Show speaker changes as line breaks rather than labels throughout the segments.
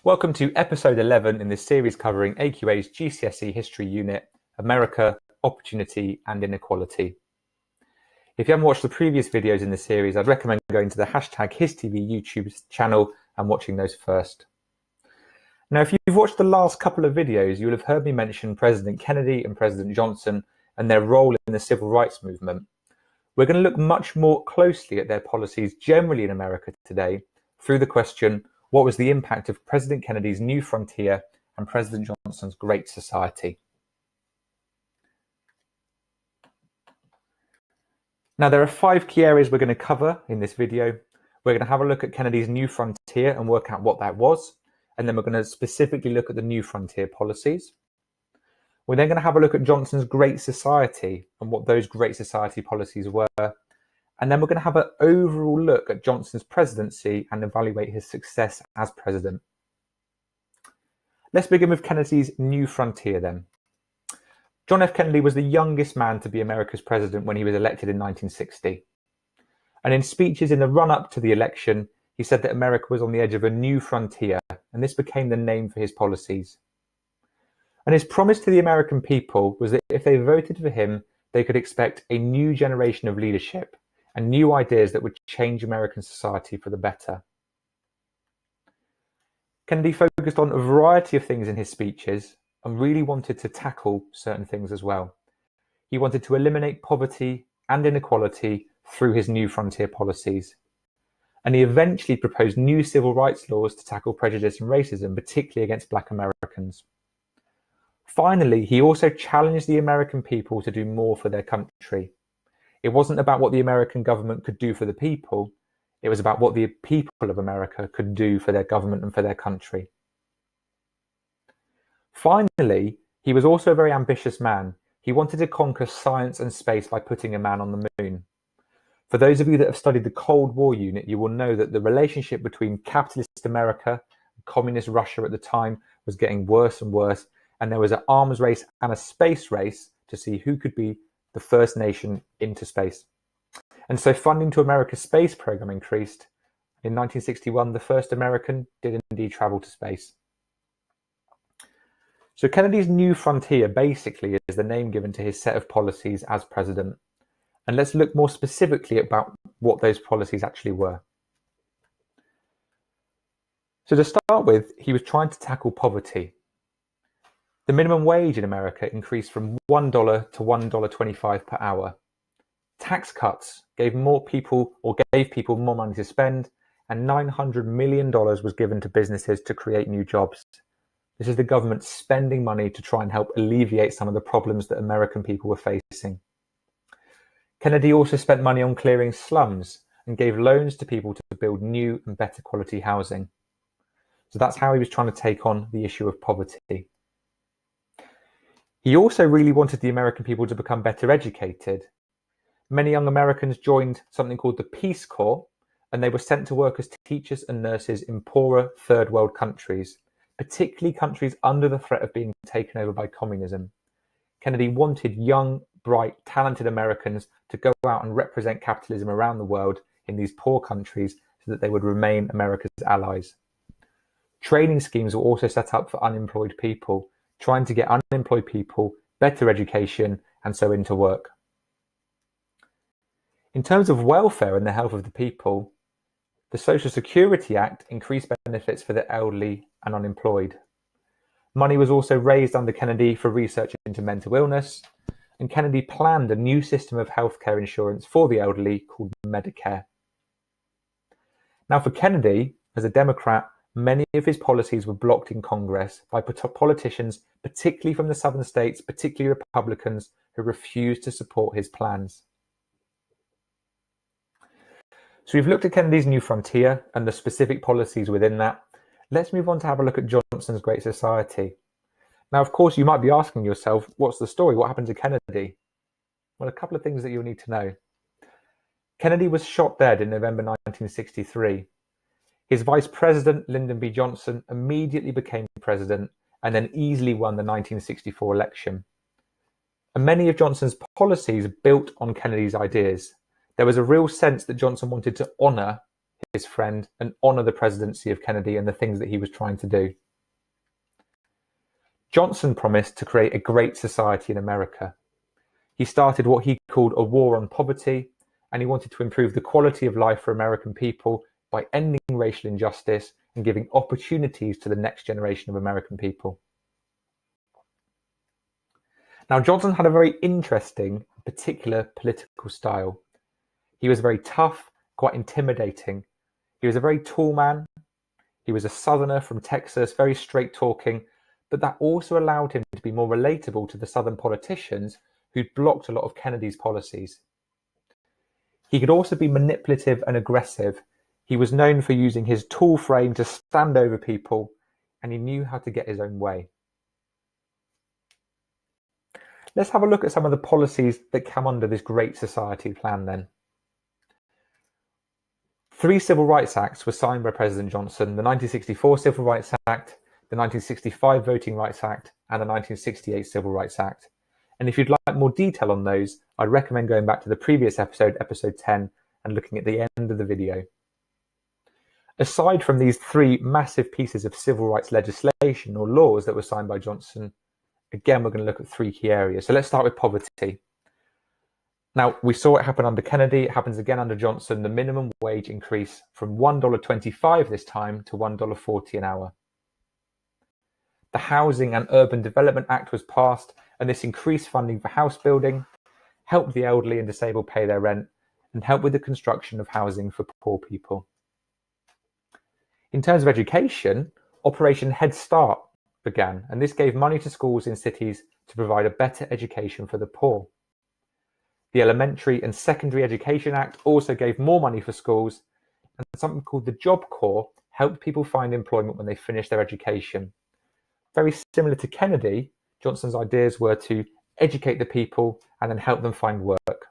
Welcome to episode 11 in this series covering AQA's GCSE History Unit, America, Opportunity and Inequality. If you haven't watched the previous videos in the series, I'd recommend going to the #HisTV YouTube channel and watching those first. Now, if you've watched the last couple of videos, you'll have heard me mention President Kennedy and President Johnson and their role in the civil rights movement. We're going to look much more closely at their policies generally in America today through the question, what was the impact of President Kennedy's New Frontier and President Johnson's Great Society? Now, there are 5 key areas we're going to cover in this video. We're going to have a look at Kennedy's New Frontier and work out what that was. And then we're going to specifically look at the New Frontier policies. We're then going to have a look at Johnson's Great Society and what those Great Society policies were. And then we're going to have an overall look at Johnson's presidency and evaluate his success as president. Let's begin with Kennedy's New Frontier then. John F. Kennedy was the youngest man to be America's president when he was elected in 1960. And in speeches in the run-up to the election, he said that America was on the edge of a new frontier, and this became the name for his policies. And his promise to the American people was that if they voted for him, they could expect a new generation of leadership and new ideas that would change American society for the better. Kennedy focused on a variety of things in his speeches and really wanted to tackle certain things as well. He wanted to eliminate poverty and inequality through his New Frontier policies. And he eventually proposed new civil rights laws to tackle prejudice and racism, particularly against Black Americans. Finally, he also challenged the American people to do more for their country. It wasn't about what the American government could do for the people. It was about what the people of America could do for their government and for their country. Finally, he was also a very ambitious man. He wanted to conquer science and space by putting a man on the moon. For those of you that have studied the Cold War unit, you will know that the relationship between capitalist America and communist Russia at the time was getting worse and worse, and there was an arms race and a space race to see who could be the first nation into space. And so funding to America's space program increased. In 1961, the first American did indeed travel to space. So Kennedy's New Frontier basically is the name given to his set of policies as president. And let's look more specifically about what those policies actually were. So to start with, he was trying to tackle poverty. The minimum wage in America increased from $1 to $1.25 per hour. Tax cuts gave people more money to spend, and $900 million was given to businesses to create new jobs. This is the government spending money to try and help alleviate some of the problems that American people were facing. Kennedy also spent money on clearing slums and gave loans to people to build new and better quality housing. So that's how he was trying to take on the issue of poverty. He also really wanted the American people to become better educated. Many young Americans joined something called the Peace Corps, and they were sent to work as teachers and nurses in poorer third world countries, particularly countries under the threat of being taken over by communism. Kennedy wanted young, bright, talented Americans to go out and represent capitalism around the world in these poor countries so that they would remain America's allies. Training schemes were also set up for unemployed people, trying to get unemployed people better education and so into work. In terms of welfare and the health of the people, the Social Security Act increased benefits for the elderly and unemployed. Money was also raised under Kennedy for research into mental illness, and Kennedy planned a new system of healthcare insurance for the elderly called Medicare. Now, for Kennedy, as a Democrat, many of his policies were blocked in Congress by politicians, particularly from the southern states, particularly Republicans, who refused to support his plans. So we've looked at Kennedy's New Frontier and the specific policies within that. Let's move on to have a look at Johnson's Great Society. Now, of course, you might be asking yourself, what's the story? What happened to Kennedy? Well, a couple of things that you'll need to know. Kennedy was shot dead in November 1963. His vice president, Lyndon B. Johnson, immediately became president and then easily won the 1964 election. And many of Johnson's policies built on Kennedy's ideas. There was a real sense that Johnson wanted to honour his friend, and honour the presidency of Kennedy and the things that he was trying to do. Johnson promised to create a great society in America. He started what he called a war on poverty, and he wanted to improve the quality of life for American people by ending racial injustice and giving opportunities to the next generation of American people. Now, Johnson had a very interesting, particular political style. He was very tough, quite intimidating. He was a very tall man. He was a southerner from Texas, very straight talking, but that also allowed him to be more relatable to the southern politicians who'd blocked a lot of Kennedy's policies. He could also be manipulative and aggressive. He was known for using his tall frame to stand over people, and he knew how to get his own way. Let's have a look at some of the policies that come under this Great Society plan then. 3 Civil Rights Acts were signed by President Johnson: the 1964 Civil Rights Act, the 1965 Voting Rights Act, and the 1968 Civil Rights Act. And if you'd like more detail on those, I'd recommend going back to the previous episode, episode 10, and looking at the end of the video. Aside from these 3 massive pieces of civil rights legislation or laws that were signed by Johnson, again, we're going to look at 3 key areas. So let's start with poverty. Now, we saw it happen under Kennedy. It happens again under Johnson. The minimum wage increase from $1.25 this time to $1.40 an hour. The Housing and Urban Development Act was passed, and this increased funding for house building, helped the elderly and disabled pay their rent, and helped with the construction of housing for poor people. In terms of education, Operation Head Start began, and this gave money to schools in cities to provide a better education for the poor. The Elementary and Secondary Education Act also gave more money for schools, and something called the Job Corps helped people find employment when they finished their education. Very similar to Kennedy, Johnson's ideas were to educate the people and then help them find work.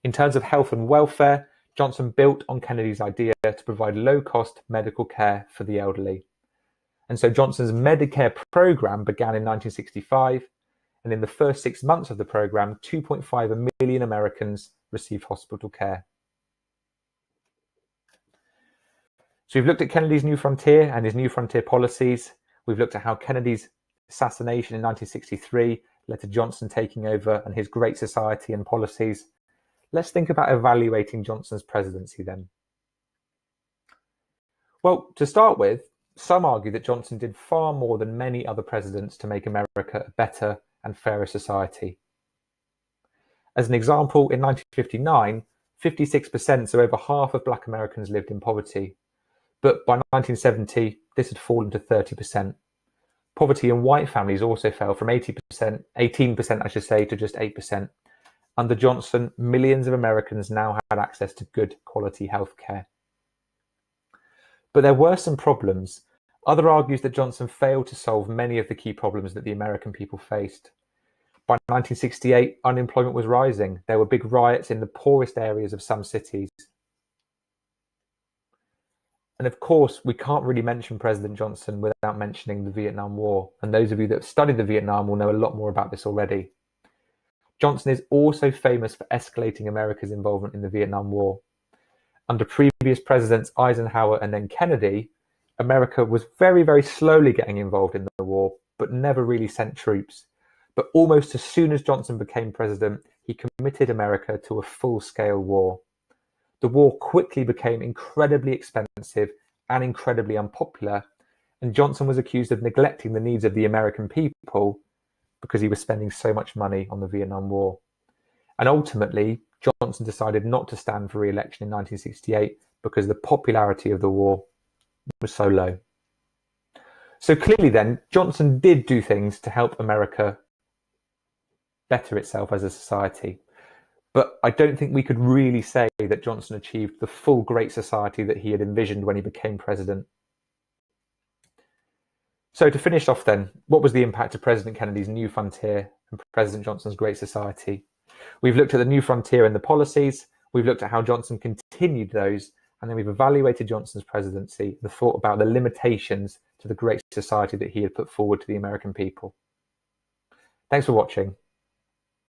In terms of health and welfare, Johnson built on Kennedy's idea to provide low-cost medical care for the elderly. And so Johnson's Medicare program began in 1965, and in the first 6 months of the program, 2.5 million Americans received hospital care. So we've looked at Kennedy's New Frontier and his New Frontier policies. We've looked at how Kennedy's assassination in 1963 led to Johnson taking over and his Great Society and policies. Let's think about evaluating Johnson's presidency then. Well, to start with, some argue that Johnson did far more than many other presidents to make America a better and fairer society. As an example, in 1959, 56%, so over half of Black Americans lived in poverty. But by 1970, this had fallen to 30%. Poverty in white families also fell from 18% I should say, to just 8%. Under Johnson, millions of Americans now had access to good quality health care. But there were some problems. Others argues that Johnson failed to solve many of the key problems that the American people faced. By 1968, unemployment was rising. There were big riots in the poorest areas of some cities. And of course, we can't really mention President Johnson without mentioning the Vietnam War. And those of you that have studied the Vietnam will know a lot more about this already. Johnson is also famous for escalating America's involvement in the Vietnam War. Under previous presidents Eisenhower and then Kennedy, America was very, very slowly getting involved in the war, but never really sent troops. But almost as soon as Johnson became president, he committed America to a full-scale war. The war quickly became incredibly expensive and incredibly unpopular, and Johnson was accused of neglecting the needs of the American people because he was spending so much money on the Vietnam War. And ultimately, Johnson decided not to stand for re-election in 1968 because the popularity of the war was so low. So clearly then, Johnson did do things to help America better itself as a society. But I don't think we could really say that Johnson achieved the full great society that he had envisioned when he became president. So to finish off then, what was the impact of President Kennedy's New Frontier and President Johnson's Great Society? We've looked at the New Frontier and the policies, we've looked at how Johnson continued those, and then we've evaluated Johnson's presidency and thought about the limitations to the Great Society that he had put forward to the American people. Thanks for watching.